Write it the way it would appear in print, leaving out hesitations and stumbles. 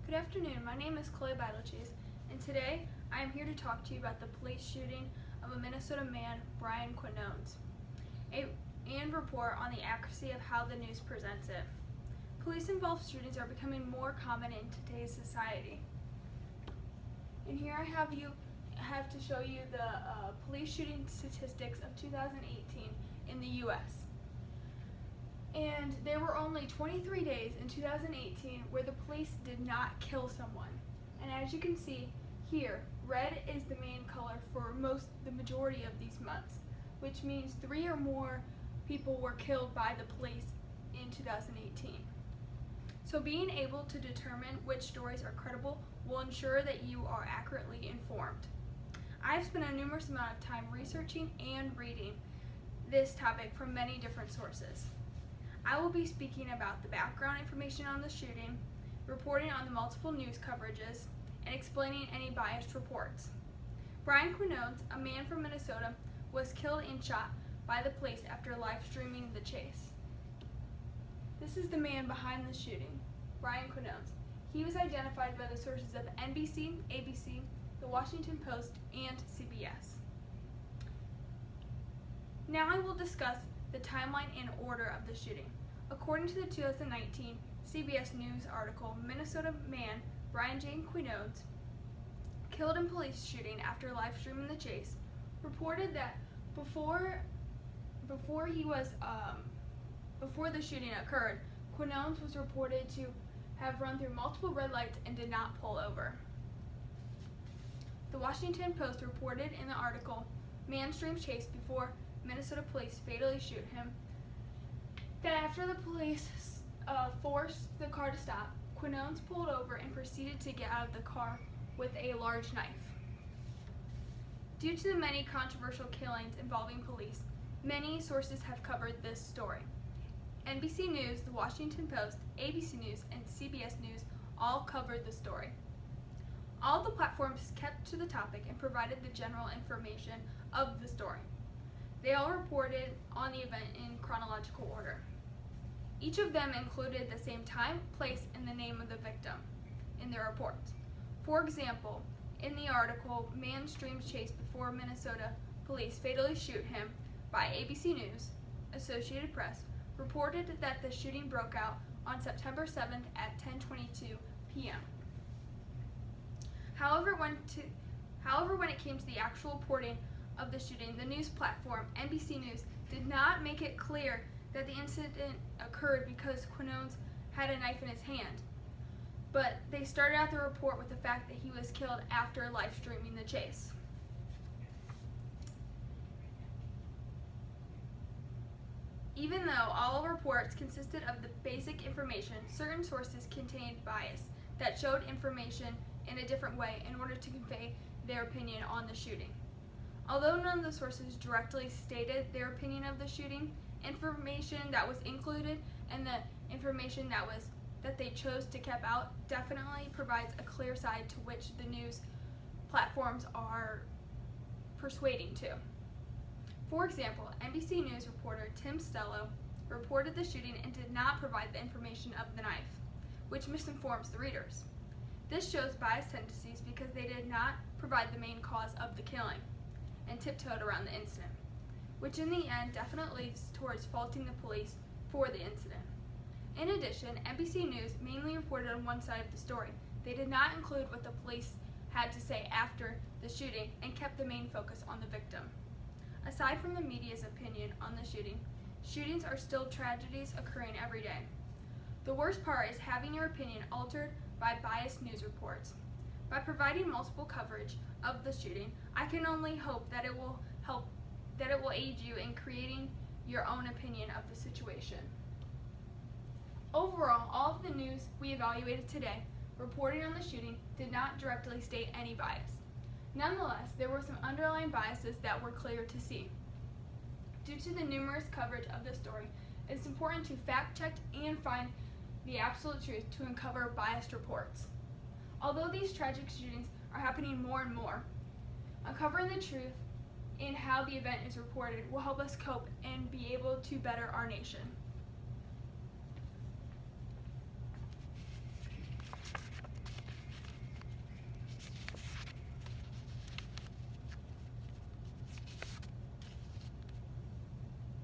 Good afternoon, my name is Chloe Betelgeuse, and today I am here to talk to you about the police shooting of a Minnesota man, Brian Quinones, and report on the accuracy of how the news presents it. Police-involved shootings are becoming more common in today's society. And here I have to show you the police shooting statistics of 2018 in the U.S. And there were only 23 days in 2018 where the police did not kill someone. And as you can see here, red is the main color for the majority of these months, which means 3 or more people were killed by the police in 2018. So being able to determine which stories are credible will ensure that you are accurately informed. I've spent a numerous amount of time researching and reading this topic from many different sources. I will be speaking about the background information on the shooting, reporting on the multiple news coverages, and explaining any biased reports. Brian Quinones, a man from Minnesota, was killed and shot by the police after live streaming the chase. This is the man behind the shooting, Brian Quinones. He was identified by the sources of NBC, ABC, The Washington Post, and CBS. Now I will discuss the timeline and order of the shooting. According to the 2019 CBS News article, Minnesota man Brian J. Quinones, killed in police shooting after live streaming the chase, reported that before the shooting occurred, Quinones was reported to have run through multiple red lights and did not pull over. The Washington Post reported in the article, "Man streams chase before Minnesota police fatally shoot him," that after the police forced the car to stop, Quinones pulled over and proceeded to get out of the car with a large knife. Due to the many controversial killings involving police, many sources have covered this story. NBC News, The Washington Post, ABC News, and CBS News all covered the story. All the platforms kept to the topic and provided the general information of the story. They all reported on the event in chronological order. Each of them included the same time, place, and the name of the victim in their reports. For example, in the article, "Man Streams Chase Before Minnesota Police Fatally Shoot Him" by ABC News, Associated Press, reported that the shooting broke out on September 7th at 10:22 p.m. However, when it came to the actual reporting of the shooting, the news platform NBC News did not make it clear that the incident occurred because Quinones had a knife in his hand, but they started out the report with the fact that he was killed after live streaming the chase. Even though all reports consisted of the basic information, certain sources contained bias that showed information in a different way in order to convey their opinion on the shooting. Although none of the sources directly stated their opinion of the shooting, information that was included and the information that they chose to keep out definitely provides a clear side to which the news platforms are persuading to. For example, NBC News reporter Tim Stello reported the shooting and did not provide the information of the knife, which misinforms the readers. This shows biased tendencies because they did not provide the main cause of the killing and tiptoed around the incident, which in the end definitely leads towards faulting the police for the incident. In addition, NBC News mainly reported on one side of the story. They did not include what the police had to say after the shooting and kept the main focus on the victim. Aside from the media's opinion on the shooting, shootings are still tragedies occurring every day. The worst part is having your opinion altered by biased news reports. By providing multiple coverage of the shooting, I can only hope that it will aid you in creating your own opinion of the situation. Overall, all of the news we evaluated today reporting on the shooting did not directly state any bias. Nonetheless, there were some underlying biases that were clear to see. Due to the numerous coverage of the story, it's important to fact-check and find the absolute truth to uncover biased reports. Although these tragic shootings are happening more and more, uncovering the truth in how the event is reported will help us cope and be able to better our nation.